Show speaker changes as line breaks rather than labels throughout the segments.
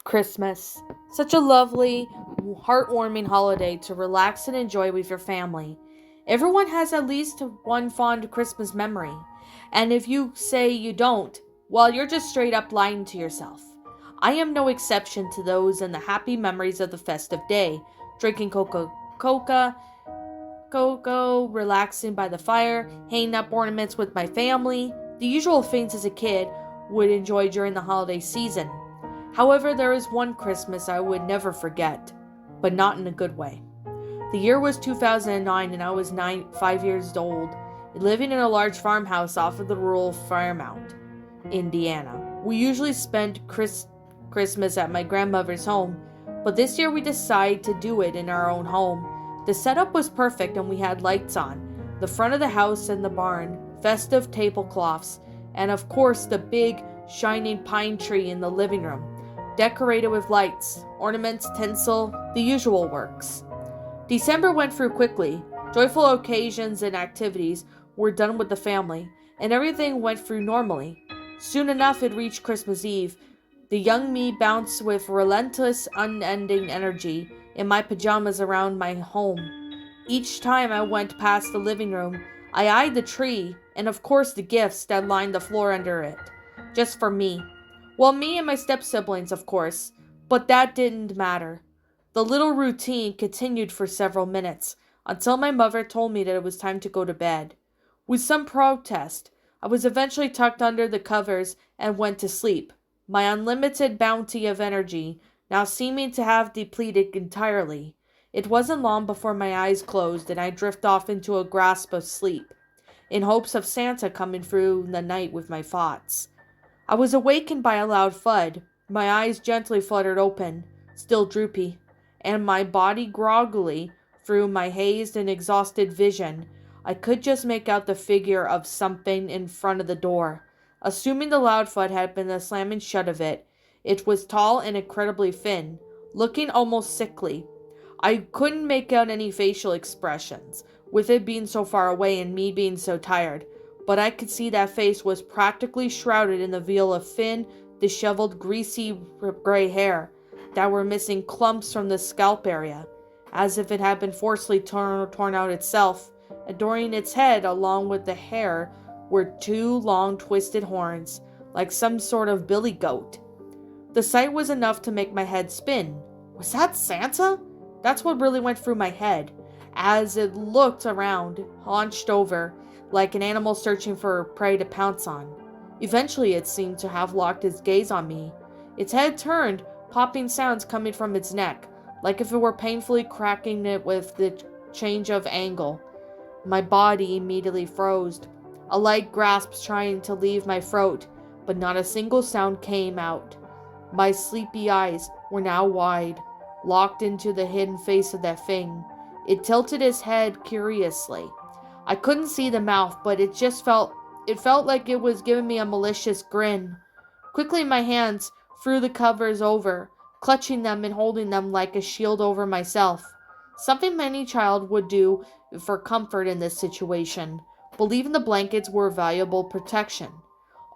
Christmas. Such a lovely, heartwarming holiday to relax and enjoy with your family. Everyone has at least one fond Christmas memory. And if you say you don't, well, you're just straight up lying to yourself. I am no exception to those in the happy memories of the festive day, drinking cocoa, relaxing by the fire, hanging up ornaments with my family, the usual things as a kid would enjoy during the holiday season. However, there is one Christmas I would never forget, but not in a good way. The year was 2009 and I was 5 years old, living in a large farmhouse off of the rural Fairmount, Indiana. We usually spent Christmas at my grandmother's home, but this year we decided to do it in our own home. The setup was perfect and we had lights on, the front of the house and the barn, festive tablecloths, and of course the big, shining pine tree in the living room, decorated with lights, ornaments, tinsel, the usual works. December went through quickly. Joyful occasions and activities were done with the family, and everything went through normally. Soon enough, it reached Christmas Eve. The young me bounced with relentless, unending energy in my pajamas around my home. Each time I went past the living room, I eyed the tree, and of course the gifts that lined the floor under it. Just for me. Well, me and my step-siblings, of course, but that didn't matter. The little routine continued for several minutes, until my mother told me that it was time to go to bed. With some protest, I was eventually tucked under the covers and went to sleep, my unlimited bounty of energy now seeming to have depleted entirely. It wasn't long before my eyes closed and I drifted off into a grasp of sleep, in hopes of Santa coming through the night with my thoughts. I was awakened by a loud thud. My eyes gently fluttered open, still droopy, and my body groggily through my hazed and exhausted vision. I could just make out the figure of something in front of the door. Assuming the loud thud had been the slamming shut of it, it was tall and incredibly thin, looking almost sickly. I couldn't make out any facial expressions, with it being so far away and me being so tired, but I could see that face was practically shrouded in the veil of thin, disheveled, greasy gray hair that were missing clumps from the scalp area, as if it had been forcibly torn out itself. Adorning its head, along with the hair, were two long twisted horns, like some sort of billy goat. The sight was enough to make my head spin. Was that Santa? That's what really went through my head, as it looked around, hunched over, like an animal searching for prey to pounce on. Eventually it seemed to have locked its gaze on me. Its head turned, popping sounds coming from its neck, like if it were painfully cracking it with the change of angle. My body immediately froze. A light grasp trying to leave my throat, but not a single sound came out. My sleepy eyes were now wide, locked into the hidden face of that thing. It tilted its head curiously. I couldn't see the mouth, but it felt like it was giving me a malicious grin. Quickly my hands threw the covers over, clutching them and holding them like a shield over myself. Something any child would do for comfort in this situation, believing the blankets were valuable protection.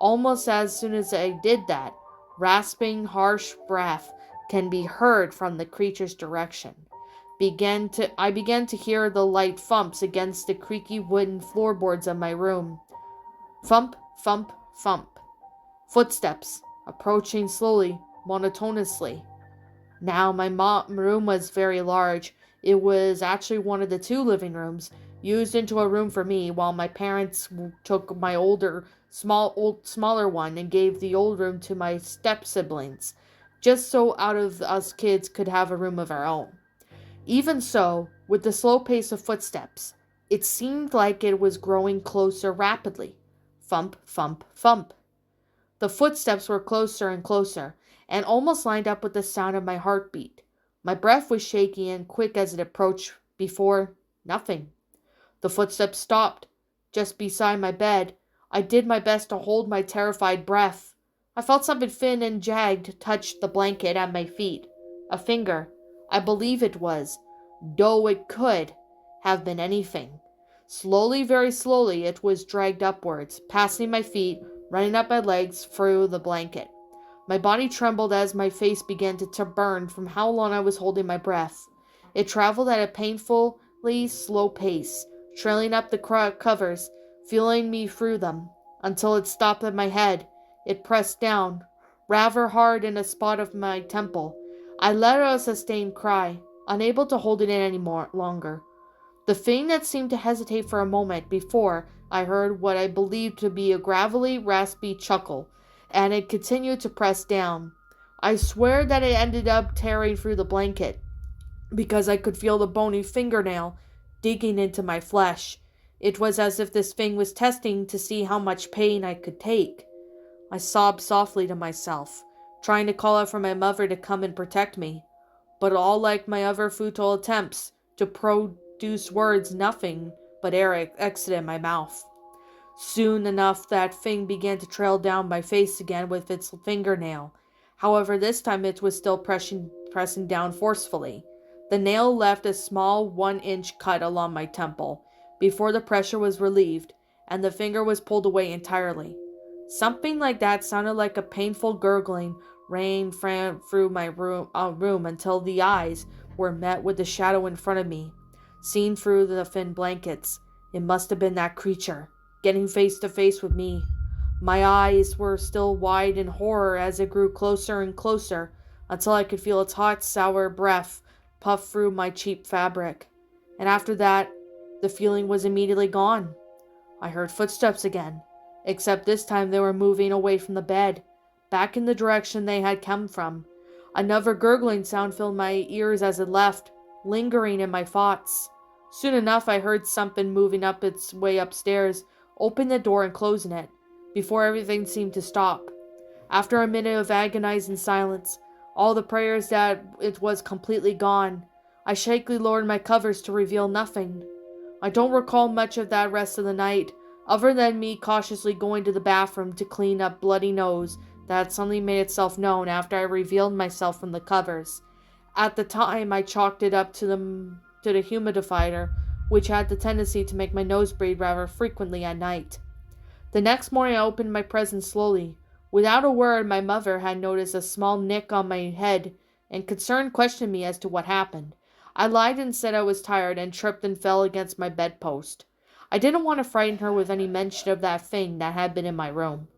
Almost as soon as I did that, rasping, harsh breath can be heard from the creature's direction. I began to hear the light thumps against the creaky wooden floorboards of my room. Thump, thump, thump. Footsteps, approaching slowly, monotonously. Now, my room was very large. It was actually one of the two living rooms, used into a room for me, while my parents took my smaller one and gave the old room to my step-siblings, just so out of us kids could have a room of our own. Even so, with the slow pace of footsteps, it seemed like it was growing closer rapidly. Thump, thump, thump. The footsteps were closer and closer, and almost lined up with the sound of my heartbeat. My breath was shaky and quick as it approached. Before, nothing. The footsteps stopped, just beside my bed. I did my best to hold my terrified breath. I felt something thin and jagged touch the blanket at my feet. A finger. I believe it was, though it could have been anything. Slowly, very slowly, it was dragged upwards, passing my feet, running up my legs through the blanket. My body trembled as my face began to burn from how long I was holding my breath. It traveled at a painfully slow pace, trailing up the covers, feeling me through them, until it stopped at my head. It pressed down, rather hard in a spot of my temple. I let out a sustained cry, unable to hold it in any longer. The thing that seemed to hesitate for a moment before I heard what I believed to be a gravelly, raspy chuckle, and it continued to press down. I swear that it ended up tearing through the blanket, because I could feel the bony fingernail digging into my flesh. It was as if this thing was testing to see how much pain I could take. I sobbed softly to myself, trying to call out for my mother to come and protect me. But all like my other futile attempts to produce words, nothing but air exited my mouth. Soon enough, that thing began to trail down my face again with its fingernail. However, this time it was still pressing down forcefully. The nail left a small 1-inch cut along my temple before the pressure was relieved and the finger was pulled away entirely. Something like that sounded like a painful gurgling ran through my room until the eyes were met with the shadow in front of me, seen through the thin blankets. It must have been that creature, getting face to face with me. My eyes were still wide in horror as it grew closer and closer until I could feel its hot, sour breath puff through my cheap fabric. And after that, the feeling was immediately gone. I heard footsteps again, except this time they were moving away from the bed, back in the direction they had come from. Another gurgling sound filled my ears as it left, lingering in my thoughts. Soon enough, I heard something moving up its way upstairs, open the door and closing it, before everything seemed to stop. After a minute of agonizing silence, all the prayers that it was completely gone, I shakily lowered my covers to reveal nothing. I don't recall much of that rest of the night, other than me cautiously going to the bathroom to clean up bloody nose that had suddenly made itself known after I revealed myself from the covers. At the time, I chalked it up to the humidifier, which had the tendency to make my nose bleed rather frequently at night. The next morning I opened my present slowly. Without a word, my mother had noticed a small nick on my head and concerned questioned me as to what happened. I lied and said I was tired and tripped and fell against my bedpost. I didn't want to frighten her with any mention of that thing that had been in my room.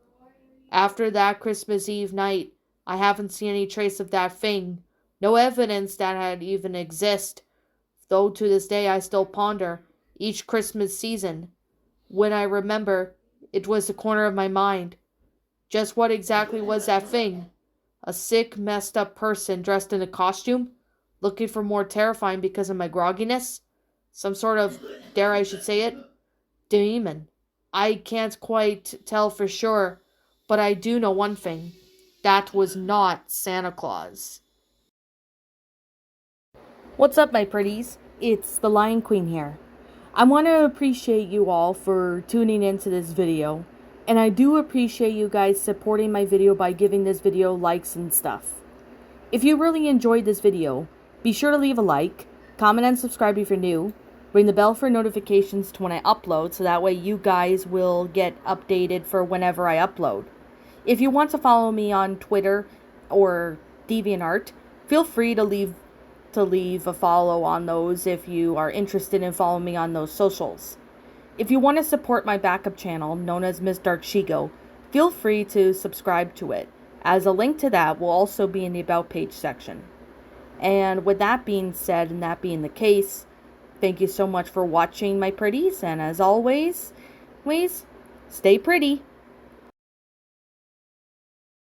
After that Christmas Eve night, I haven't seen any trace of that thing, no evidence that it even exists, though to this day I still ponder, each Christmas season, when I remember, it was the corner of my mind. Just what exactly was that thing? A sick, messed up person dressed in a costume? Looking for more terrifying because of my grogginess? Some sort of, dare I should say it, demon. I can't quite tell for sure, but I do know one thing. That was not Santa Claus. What's up, my pretties? It's the Lion Queen here. I want to appreciate you all for tuning into this video. And I do appreciate you guys supporting my video by giving this video likes and stuff. If you really enjoyed this video, be sure to leave a like, comment and subscribe if you're new, ring the bell for notifications to when I upload so that way you guys will get updated for whenever I upload. If you want to follow me on Twitter or DeviantArt, feel free to leave a follow on those if you are interested in following me on those socials. If you want to support my backup channel, known as Miss Dark Shigo, feel free to subscribe to it, as a link to that will also be in the About page section. And with that being said, and that being the case, thank you so much for watching, my pretties, and as always, stay pretty.